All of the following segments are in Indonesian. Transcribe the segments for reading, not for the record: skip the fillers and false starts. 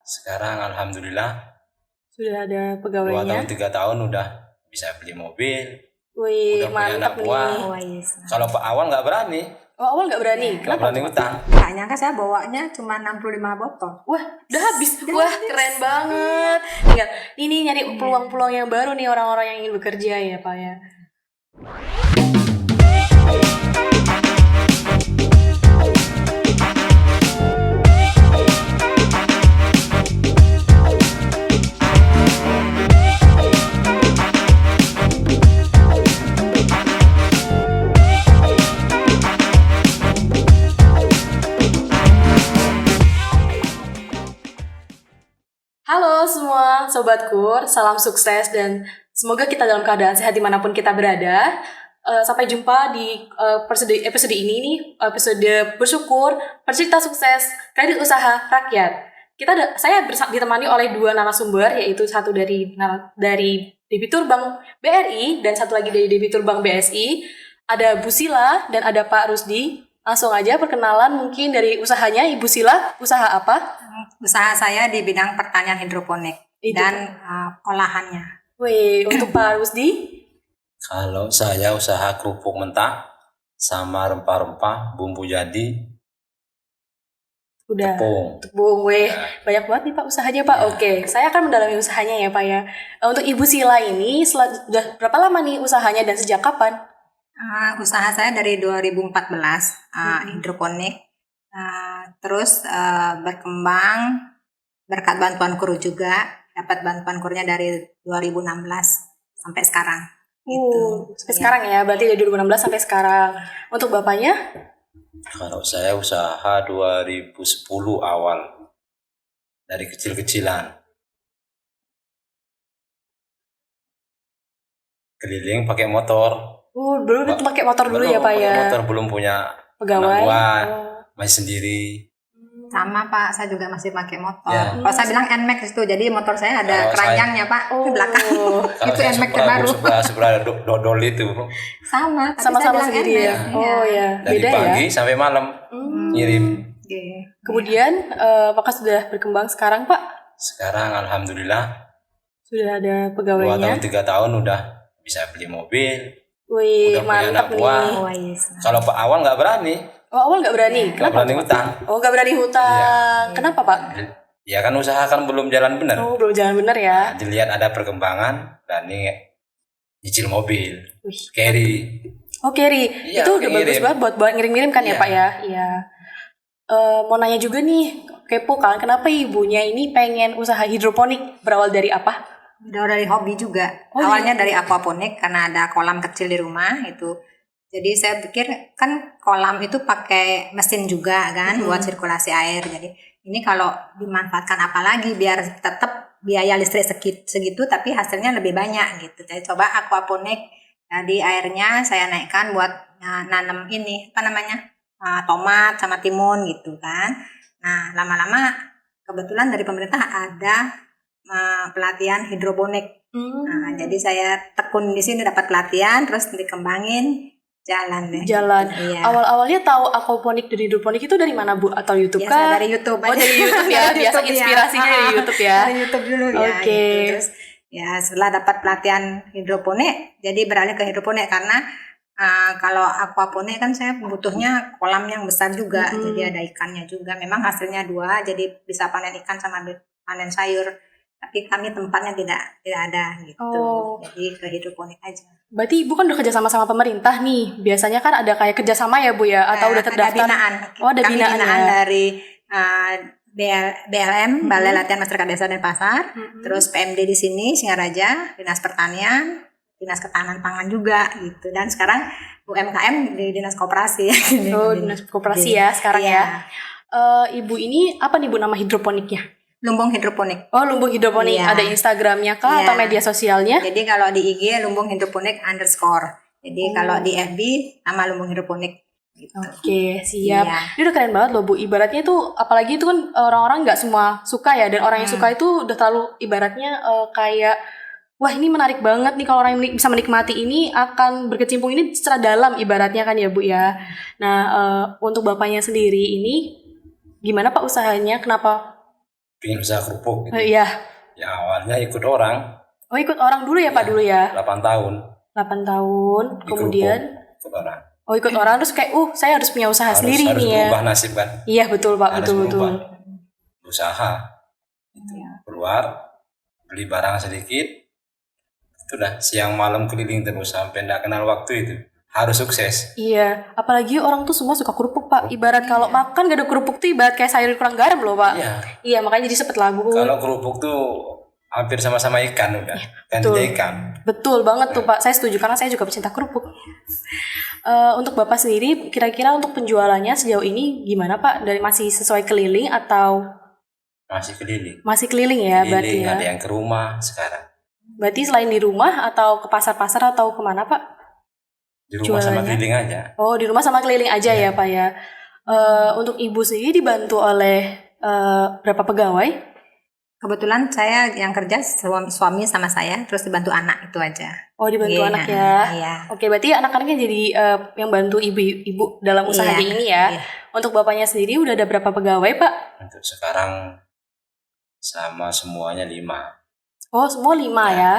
Sekarang alhamdulillah Sudah ada 2 pegawainya. tahun 3 tahun udah bisa beli mobil. Wih, Udah punya anak mantap buah. nih. Kalau awal nggak berani. Oh, awal nggak berani? Nggak Kenapa berani tuh? utang. Nggak nyangka saya bawanya cuma 65 botol. Wah, udah habis. Wah, keren banget. Tinggal ini nyari peluang-peluang yang baru nih orang-orang yang ingin bekerja ya, Pak ya. Halo semua Sobat Kur, salam sukses dan semoga kita dalam keadaan sehat dimanapun kita berada. Sampai jumpa di episode ini nih, episode bersyukur, bercerita sukses, kredit usaha rakyat. Saya ditemani oleh 2 narasumber, yaitu satu dari Debitur Bank BRI dan satu lagi dari Debitur Bank BSI. Ada Bu Sila dan ada Pak Rusdi. Langsung aja perkenalan mungkin dari usahanya. Ibu Sila, usaha apa? Usaha saya di bidang pertanian hidroponik dan olahannya. Wih, untuk Pak Rusdi? Kalau saya usaha kerupuk mentah sama rempah-rempah, bumbu jadi, Udah. tepung. Weh, banyak banget nih Pak usahanya Pak. Oke, saya akan mendalami usahanya ya Pak ya. Untuk Ibu Sila ini sudah berapa lama nih usahanya dan sejak kapan? Usaha saya dari 2014 hidroponik, terus berkembang berkat bantuan KUR juga, dapat bantuan KUR-nya dari 2016 sampai sekarang. Sampai sekarang ya, berarti dari 2016 sampai sekarang. Untuk Bapaknya? Kalau saya usaha 2010 awal, dari kecil-kecilan. Keliling pakai motor. Dulu itu pakai motor dulu ya Pak ya. Motor, belum punya pegawai. anak buah, masih sendiri. Sama Pak, saya juga masih pakai motor. Ya. Kalau saya bilang NMAX itu, jadi motor saya ada keranjangnya Pak di belakang. Itu NMAX terbaru. Sebelah dodol itu. Sama-sama sendiri ya. Oh ya, dari beda pagi ya. sampai malam ngirim. Kemudian apakah sudah berkembang sekarang Pak? Sekarang alhamdulillah sudah ada pegawainya. 2 tahun 3 tahun udah bisa beli mobil. Wih, udah punya anak buah. Kalau awal nggak berani. Oh, awal nggak berani? Nggak berani utang. Oh, nggak berani hutang. Kenapa Pak? Ya kan usaha kan belum jalan benar. Oh, belum jalan benar ya. Dilihat ada perkembangan, berani nyicil mobil. Carry. Oh, carry. Iya, itu udah bagus banget buat ngirim-ngirim kan ya Pak ya? Iya. Mau nanya juga nih, kepo kan, kenapa ibunya ini pengen usaha hidroponik? Berawal dari apa? Dari hobi juga. Awalnya dari aquaponik karena ada kolam kecil di rumah itu. Jadi saya pikir kan kolam itu pakai mesin juga kan buat sirkulasi air. Jadi ini kalau dimanfaatkan apalagi biar tetap biaya listrik segitu tapi hasilnya lebih banyak gitu. Saya coba aquaponik. Jadi airnya saya naikkan buat nanam ini tomat sama timun gitu kan. Nah, lama-lama kebetulan dari pemerintah ada pelatihan hidroponik. Nah, jadi saya tekun di sini dapat pelatihan, terus dikembangin, jalan deh. Iya. Awal-awalnya tahu aquaponik dan hidroponik itu dari mana Bu? Atau YouTube kah? Dari YouTube. Oh, dari YouTube ya. Biasa inspirasinya dari YouTube ya. Dari YouTube dulu ya. Oke. Gitu. Terus ya setelah dapat pelatihan hidroponik, jadi beralih ke hidroponik karena kalau aquaponik kan saya butuhnya kolam yang besar juga, jadi ada ikannya juga. Memang hasilnya 2, jadi bisa panen ikan sama panen sayur. Tapi kami tempatnya tidak ada gitu. Jadi ke hidroponik aja. Berarti Ibu kan udah kerja sama pemerintah nih. Biasanya kan ada kayak kerjasama ya Bu ya? Atau udah terdaftar? Ada binaan. Ada binaan ya? Dari BLM, Balai Latihan Masyarakat Desa dan Pasar. Terus PMD di sini, Singaraja, Dinas Pertanian, Dinas Ketahanan Pangan juga gitu. Dan sekarang UMKM di Dinas Koperasi. Dinas Koperasi ya sekarang ya. Ibu ini apa nih Bu nama hidroponiknya? Lumbung hidroponik. Oh, Lumbung hidroponik. Iya. Ada Instagramnya kah atau media sosialnya? Jadi kalau di IG Lumbung Hidroponik _. Jadi kalau di FB nama Lumbung Hidroponik. Gitu. Oke, siap. Ini udah keren banget loh Bu. Ibaratnya tuh, apalagi itu kan orang-orang nggak semua suka ya. Dan orang yang suka itu udah terlalu ibaratnya kayak, wah ini menarik banget nih kalau orang yang bisa menikmati ini akan berkecimpung ini secara dalam ibaratnya kan ya Bu ya. Nah, untuk Bapaknya sendiri ini gimana Pak usahanya? Kenapa pengen usaha kerupuk gitu. Iya. Ya awalnya ikut orang Oh, ikut orang dulu ya Pak dulu ya? 8 tahun 8 tahun, di kemudian kerupuk, ikut orang. oh ikut orang terus kayak saya harus punya usaha sendiri Harus nih ya. berubah nasib kan. Iya betul Pak, Harus betul. berubah. Usaha. Keluar, beli barang sedikit. Sudah siang malam keliling terus sampai enggak kenal waktu itu. Harus sukses. Iya, apalagi orang tuh semua suka kerupuk Pak. Ibarat kalau makan gak ada kerupuk tuh ibarat kayak sayur kurang garam loh Pak. Iya. Iya, makanya jadi sempet lagu. Kalau kerupuk tuh hampir sama-sama ikan udah. Gantinya ikan. Betul banget tuh Pak, saya setuju karena saya juga pecinta kerupuk. Untuk Bapak sendiri, kira-kira untuk penjualannya sejauh ini gimana Pak? Dari masih sesuai keliling atau Masih keliling. masih keliling ya berarti Keliling, ya? ada yang ke rumah sekarang. Berarti selain di rumah atau ke pasar-pasar atau kemana Pak? Di rumah sama Jualannya? keliling aja. Oh di rumah sama keliling aja ya Pak ya. Untuk Ibu sendiri dibantu oleh berapa pegawai? Kebetulan saya yang kerja suami sama saya, terus dibantu anak itu aja. Oh dibantu Iya, anak ya. Iya. Oke berarti anak-anaknya jadi yang bantu ibu dalam usaha Iya, ini ya. iya. Untuk bapaknya sendiri udah ada berapa pegawai Pak? Untuk sekarang sama semuanya 5. Oh semua 5 ya.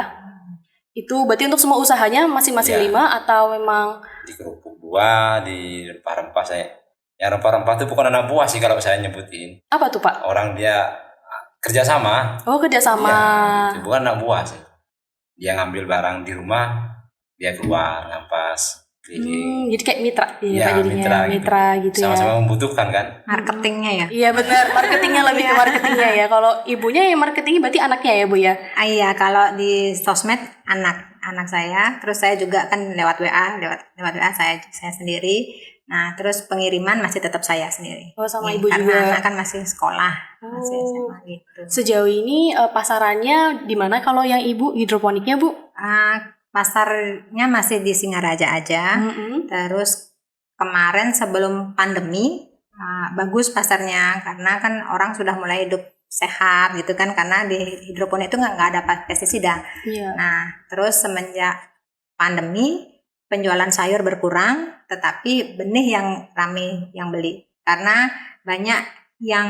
Itu berarti untuk semua usahanya masing-masing Iya. 5 atau memang Di kerupuk 2, di rempah-rempah saya. Ya rempah-rempah itu bukan anak buah sih kalau saya nyebutin. apa tuh Pak? Orang dia kerjasama. Oh kerjasama. Iya, itu bukan anak buah sih. Dia ngambil barang di rumah, dia keluar ngampas keliling. Jadi kayak mitra ya, Iya, Pak jadinya mitra gitu ya. Sama-sama membutuhkan kan. Marketingnya ya. Iya benar, marketingnya lebih ke marketingnya ya. Kalau ibunya yang marketingnya berarti anaknya ya Bu ya. Iya, kalau di sosmed anak saya, terus saya juga kan lewat lewat WA saya sendiri. Nah, terus pengiriman masih tetap saya sendiri. Oh sama Iya, ibu karena juga. anak kan masih sekolah, masih SMA gitu. Sejauh ini pasarannya di mana kalau yang ibu hidroponiknya Bu? Pasarnya masih di Singaraja aja. Mm-mm. Terus kemarin sebelum pandemi bagus pasarnya karena kan orang sudah mulai hidup sehat gitu kan, karena di hidroponik itu nggak ada pestisida. Iya. Nah, terus semenjak pandemi penjualan sayur berkurang, tetapi benih yang rame yang beli karena banyak yang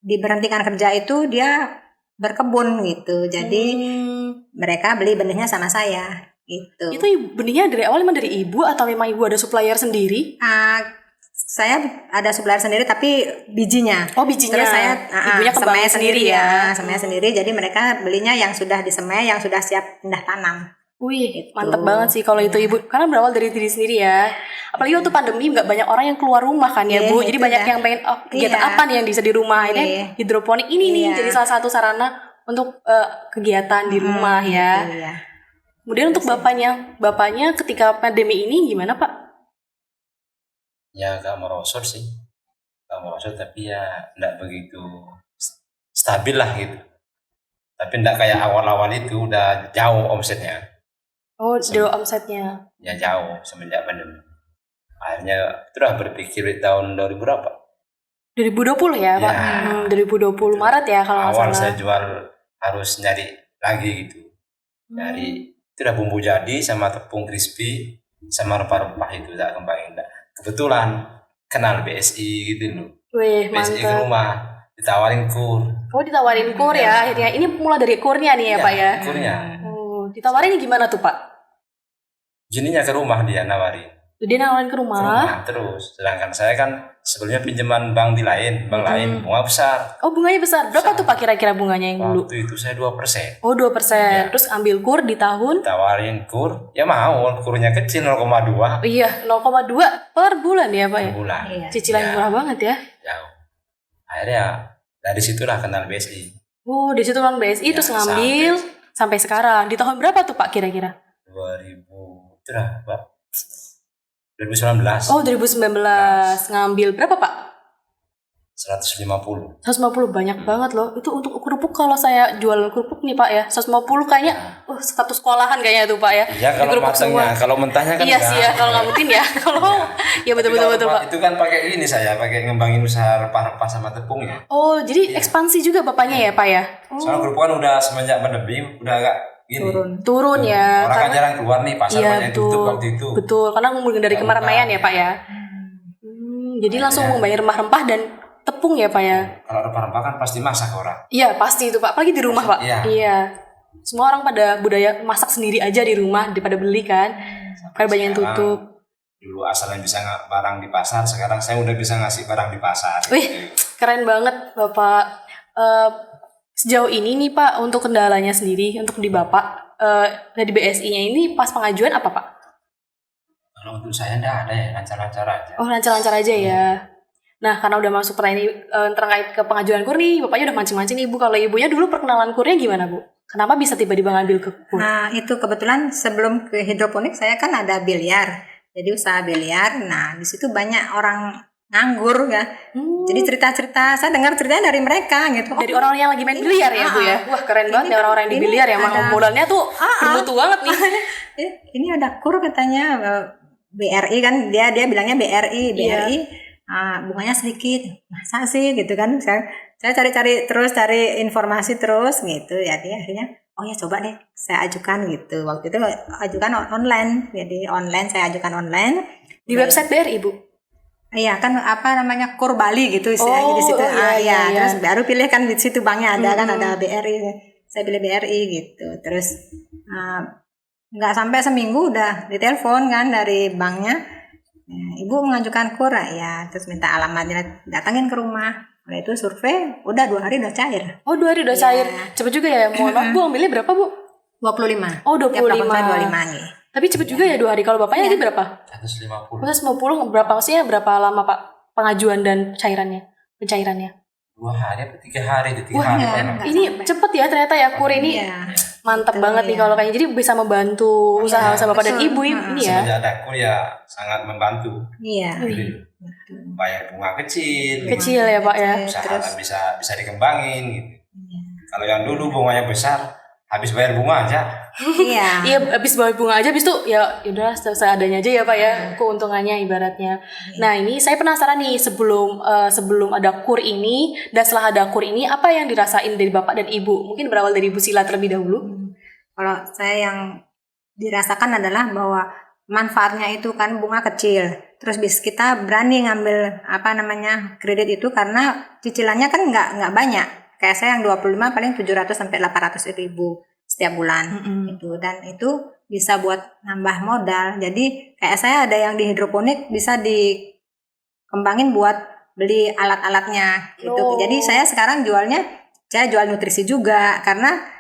diberhentikan kerja itu dia berkebun gitu. Jadi mereka beli benihnya sama saya gitu. Itu benihnya dari awal memang dari ibu atau memang ibu ada supplier sendiri? Saya ada supplier sendiri tapi bijinya. Oh bijinya. Terus saya ibunya kembangin sendiri ya. semai sendiri. Jadi mereka belinya yang sudah disemai, yang sudah siap pindah tanam. Wih, Gitu. mantep banget sih kalau itu ibu. Karena berawal dari diri sendiri ya. Apalagi waktu pandemi nggak banyak orang yang keluar rumah kan ya Iya, Bu. Jadi itu banyak ya. yang pengen kegiatan Iya. apa nih yang bisa di rumah. Ini Iya. hidroponik ini nih Iya. jadi salah satu sarana untuk kegiatan di rumah ya. Gitu, ya. Kemudian untuk bapaknya ketika pandemi ini gimana Pak? Ya agak merosot sih. Agak merosot tapi ya enggak begitu stabil lah gitu. Tapi enggak kayak awal-awal itu udah jauh omsetnya. Oh, dari omsetnya. Ya jauh semenjak pandemi. Akhirnya sudah berpikir di tahun 2000 berapa? 2020 ya Pak? Ya. 2020 Maret ya kalau nggak Awal salah. saya jual harus nyari lagi gitu. Nyari itu udah bumbu jadi sama tepung crispy sama rempah-rempah itu udah kembangin. Kebetulan kenal BSI gitu loh. Wih, BSI ke mantap. rumah ditawarin kur. Oh, ditawarin kur ya akhirnya. Ini mulai dari kurnya nih ya Pak ya? Kurnya. Oh, ditawarin gimana tuh Pak? Jininya ke rumah dia nawarin. Dia nawarin ke Ke rumah. rumah terus. Sedangkan saya kan sebelumnya pinjaman bank lain bunga besar. Oh, bunganya besar. Berapa tuh Pak kira-kira bunganya yang dulu? Waktu itu saya 2%. Oh, 2%. Ya. Terus ambil kur di tahun? Tawarin kur, ya mau, kurnya kecil 0,2 Iya, 0,2 per bulan ya Pak ya? per bulan. Iya. Cicilan yang murah banget ya. Jauh. Akhirnya dari situlah kenal BSI. Oh, di situ kan BSI Ya, terus ngambil sampai sekarang. Di tahun berapa tuh Pak kira-kira? 2000 itu lah, Pak. 2019. Oh, 2019. Ngambil berapa Pak? 150. 150 banyak banget loh. Itu untuk kerupuk kalau saya jual kerupuk nih Pak ya. 150 kayaknya satu sekolahan kayaknya itu Pak ya. Iya Di kalau kerupuk matangnya, kalau mentahnya kan Iya enggak. sih ya kalau ngamutin ya. Kalau ya Tapi betul kalau Pak. Itu kan pakai ini saya, pakai ngembangin usaha rempah-rempah sama tepung ya. Oh, jadi ekspansi juga bapaknya ya Pak ya? Oh, Soalnya kerupuk kan udah semenjak pandemi udah agak gini. turun ya. Orang kan jarang keluar nih, pasar Iya, banyak tutup waktu itu. Betul, karena mungkin dari Nggak keramaian buka. ya Pak ya. Jadi langsung ngembangin rempah-rempah dan tepung ya Pak ya? Kalau rempah-rempah kan pasti masak orang. Iya pasti itu Pak, apalagi di rumah Pak. Iya. Iya. Semua orang pada budaya masak sendiri aja di rumah daripada beli kan. Kayak banyak yang Sekarang, tutup. Dulu asalnya bisa barang di pasar, sekarang saya udah bisa ngasih barang di pasar. Wih, keren banget Bapak. Sejauh ini nih Pak, untuk kendalanya sendiri, untuk di Bapak, dari BSI-nya ini pas pengajuan apa Pak? Kalau untuk saya enggak ada ya, lancar-lancar aja. Oh lancar-lancar aja ya. Nah karena udah masuk pertanyaan terkait ke pengajuan KUR nih, Bapaknya udah mancing-mancing nih Bu. Kalau Ibunya dulu perkenalan KUR-nya gimana Bu? Kenapa bisa tiba-tiba ngambil ke KUR? Nah, itu kebetulan sebelum ke hidroponik saya kan ada biliar. Jadi usaha biliar. Nah, di situ banyak orang nganggur ya. Jadi cerita-cerita, saya dengar ceritanya dari mereka gitu. Dari orang yang lagi main biliar ya Bu ya? Wah keren banget ya orang-orang yang di biliar ya. Emang modalnya tuh bermutu banget nih. Ini ada KUR katanya, BRI kan, dia bilangnya BRI. Bunganya sedikit, masa sih gitu kan. Saya cari informasi terus gitu ya. Dia akhirnya oh ya coba deh saya ajukan gitu. Waktu itu ajukan online, jadi online saya ajukan online di website BRI Bu. Iya kan apa namanya KUR Bali gitu istilahnya di situ. Iya. Terus baru pilih kan di situ banknya ada kan ada BRI. Saya pilih BRI gitu. Terus nggak sampai seminggu udah ditelepon kan dari banknya. Ibu mengajukan KUR ya, terus minta alamatnya, datangin ke rumah. Nah itu survei, udah 2 hari udah cair. Oh 2 hari udah cair, cepet juga ya. Mohon maaf Bu, ambilnya berapa Bu? 25. Oh 25. Ya, 25 nih. Tapi cepet juga ya 2 hari. Kalau Bapaknya tadi berapa? 150. 150 berapa maksudnya berapa lama Pak pengajuan dan pencairannya? 2 hari atau 3 hari itu 3 Wah, hari. ya, Pak. ini cepet ya ternyata ya KUR ini. Iya. Mantap Betul, banget nih ya. kalau kayaknya jadi bisa membantu usaha Bapak dan betul. Ibu ini ya. Semenjak ada KUR ya sangat membantu. Iya. Gitu. Bayar bunga kecil. Kecil ya Pak ya. Usaha Terus bisa dikembangin gitu. Kalau yang dulu bunganya besar, habis bayar bunga aja. Iya. Iya, habis bayar bunga aja, habis itu ya udah seadanya aja ya Pak ya, keuntungannya ibaratnya. Nah ini saya penasaran nih sebelum ada KUR ini dan setelah ada KUR ini apa yang dirasain dari Bapak dan Ibu? Mungkin berawal dari Ibu Sila terlebih dahulu. Kalau saya yang dirasakan adalah bahwa manfaatnya itu kan bunga kecil. Terus kita berani ngambil kredit itu karena cicilannya kan nggak banyak. Kayak saya yang 25 paling 700 sampai 800 ribu setiap bulan itu, dan itu bisa buat nambah modal. Jadi kayak saya ada yang di hidroponik bisa dikembangin buat beli alat-alatnya gitu. Jadi saya sekarang saya jual nutrisi juga karena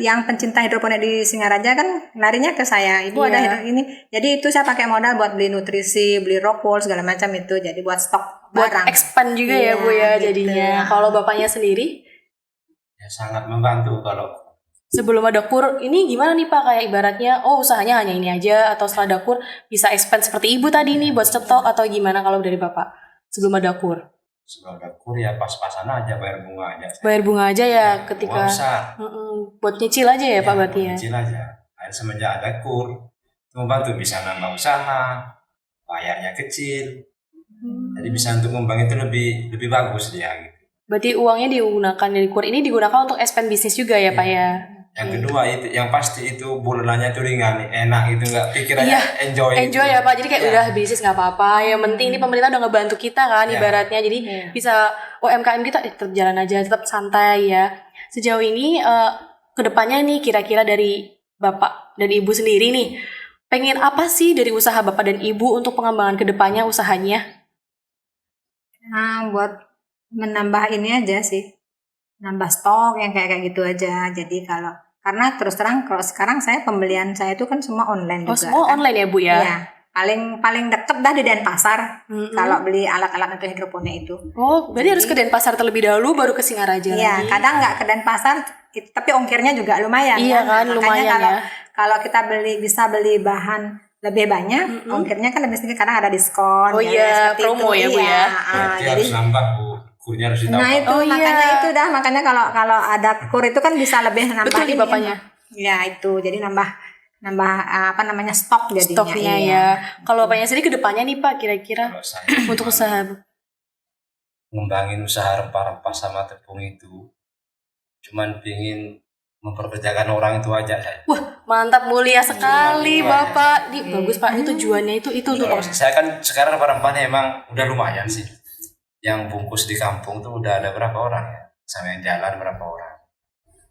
yang pencinta hidroponik di Singaraja kan larinya ke saya. Ibu ada ini. Jadi itu saya pakai modal buat beli nutrisi, beli rock wool segala macam itu. Jadi buat stok Buat barang. expand juga ya Bu ya gitu. jadinya. Kalau Bapaknya sendiri Ya sangat membantu kalau sebelum ada KUR ini gimana nih Pak, kayak ibaratnya usahanya hanya ini aja atau setelah ada KUR bisa expand seperti Ibu tadi nih buat stok atau gimana kalau dari Bapak sebelum ada KUR? sebelum ada KUR ya pas-pasan aja bayar bunga aja. Bayar bunga aja ya ketika Bunga besar. buat nyicil aja ya Pak berarti ya. Kecil aja. Nah, semenjak ada KUR itu membantu bisa nambah usaha, bayarnya kecil. Jadi bisa untuk ngembangin itu lebih bagus dia gitu. Berarti uangnya digunakan dari KUR ini digunakan untuk expand bisnis juga ya Pak ya. Yang kedua itu yang pasti itu bulanannya itu ringan, enak gitu, nggak pikirannya enjoy Ya Pak, jadi kayak udah bisnis nggak apa-apa, yang penting ini pemerintah udah ngebantu kita kan ibaratnya, jadi bisa UMKM kita tetap jalan aja, tetap santai ya. Sejauh ini kedepannya nih kira-kira dari Bapak dan Ibu sendiri nih, pengen apa sih dari usaha Bapak dan Ibu untuk pengembangan kedepannya usahanya? Nah, buat menambah ini aja sih, nambah stok yang kayak gitu aja. Jadi karena terus terang kalau sekarang pembelian saya itu kan semua online juga. Semua kan? online ya Bu ya? Iya, paling deket dah di Denpasar kalau beli alat-alat untuk hidroponik itu. Oh, berarti harus ke Denpasar terlebih dahulu baru ke Singaraja Iya, lagi. kadang nggak ke Denpasar, tapi ongkirnya juga lumayan. Iya kan, Makanya lumayan ya. kalau kita bisa beli bahan lebih banyak, ongkirnya kan lebih sedikit karena ada diskon. Oh iya, seperti promo itu. ya Bu ya. Berarti harus nambah Bu. KUR-nya harus ditambah. Nah itu makanya kalau ada KUR itu kan bisa lebih nambah. Betul nih Bapaknya. Ya itu, jadi nambah stok jadinya. Stoknya ya. Kalau Bapaknya sendiri kedepannya nih Pak kira-kira Kalau saya untuk usaha ngembangin usaha rempah-rempah sama tepung itu cuman pingin memperkerjakan orang itu aja saya. Wah, mantap, mulia sekali Iya, Bapak. Bagus Pak, ini tujuannya itu tuh. Kalau saya kan sekarang rempah-rempahnya emang udah lumayan sih. yang bungkus di kampung tuh udah ada berapa orang ya? Sama yang jalan berapa orang?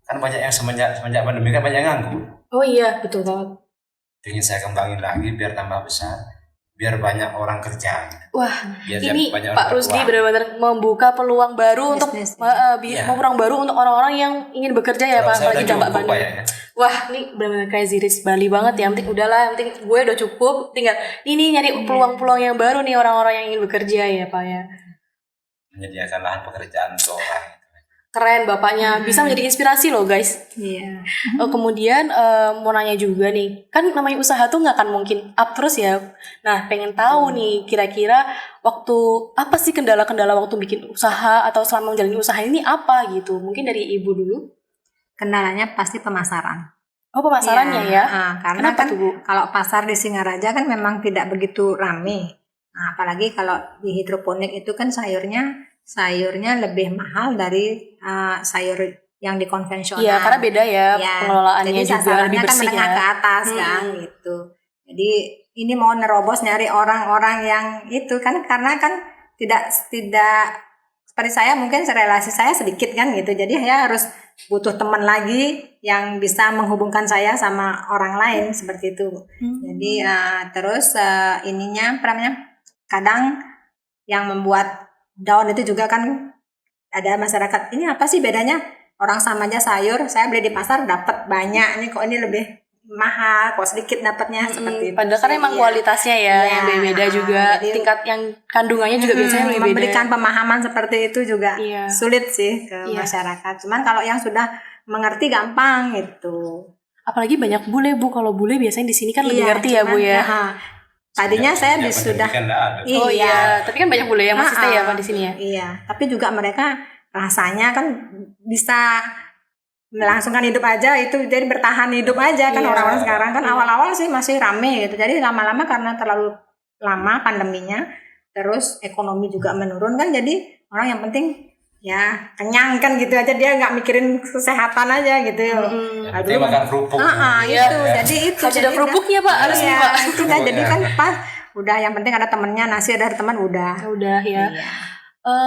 Kan banyak yang semenjak pandemi kan banyak yang nganggur. Oh iya, betul banget. Ingin saya kembangin lagi biar tambah besar, biar banyak orang kerja. Wah, Biar ini banyak Pak orang Rusdi uang. benar-benar membuka peluang baru untuk Bisnis, Iya. peluang baru untuk orang-orang yang ingin bekerja ya Kalau Pak, saya apalagi udah dampak cukup Bandung. kayaknya. Wah, ini benar-benar crazy rich Bali banget ya. Yang penting udahlah, yang penting gue udah cukup, tinggal ini nyari peluang-peluang yang baru nih orang-orang yang ingin bekerja ya Pak ya. Menyediakan lahan pekerjaan untuk orang. Keren bapaknya, bisa menjadi inspirasi loh guys. Iya. Kemudian mau nanya juga nih, kan namanya usaha tuh nggak akan mungkin up terus ya. Nah, pengen tahu nih kira-kira waktu apa sih kendala-kendala waktu bikin usaha atau selama menjalani usaha ini apa gitu? Mungkin dari ibu dulu. Kendalanya pasti pemasaran. Oh, pemasarannya ya? Karena Kenapa kan tuh, Bu? kalau pasar di Singaraja kan memang tidak begitu rame. Nah, apalagi kalau di hidroponik itu kan sayurnya lebih mahal dari sayur yang di konvensional. Iya, karena beda ya pengelolaannya jadi juga sasarannya lebih kan bersih menengah ya. ke atas kan gitu. Jadi ini mau nerobos nyari orang-orang yang itu kan karena kan tidak seperti saya mungkin relasi saya sedikit kan gitu. Jadi saya harus butuh teman lagi yang bisa menghubungkan saya sama orang lain seperti itu. Jadi terus ininya apa namanya? Kadang yang membuat down itu juga kan ada masyarakat ini apa sih bedanya orang sama aja sayur saya beli di pasar dapat banyak ini kok ini lebih mahal kok sedikit dapatnya seperti itu. Padahal kan emang kualitasnya ya yang beda-beda juga, jadi, tingkat yang kandungannya juga biasanya lebih beda. Memberikan pemahaman seperti itu juga Iya. sulit sih ke masyarakat. Cuman kalau yang sudah mengerti gampang gitu. Apalagi banyak bule Bu, kalau bule biasanya di sini kan lebih ngerti ya Bu ya. Tadinya saya sudah Oh iya, tapi kan banyak bule yang masih stay ya Pak di sini ya. Iya, tapi juga mereka rasanya kan bisa melangsungkan hidup aja itu jadi bertahan hidup aja kan orang-orang sekarang kan awal-awal sih masih rame gitu. Jadi lama-lama karena terlalu lama pandeminya terus ekonomi juga menurun kan jadi orang yang penting ya kenyang kan gitu aja dia nggak mikirin kesehatan aja gitu. Aduh makan kerupuk. Itu jadi itu harus ada kerupuknya Pak, harus nih Pak. Itu dah jadi kan pas udah yang penting ada temennya nasi ada teman udah. Udah ya.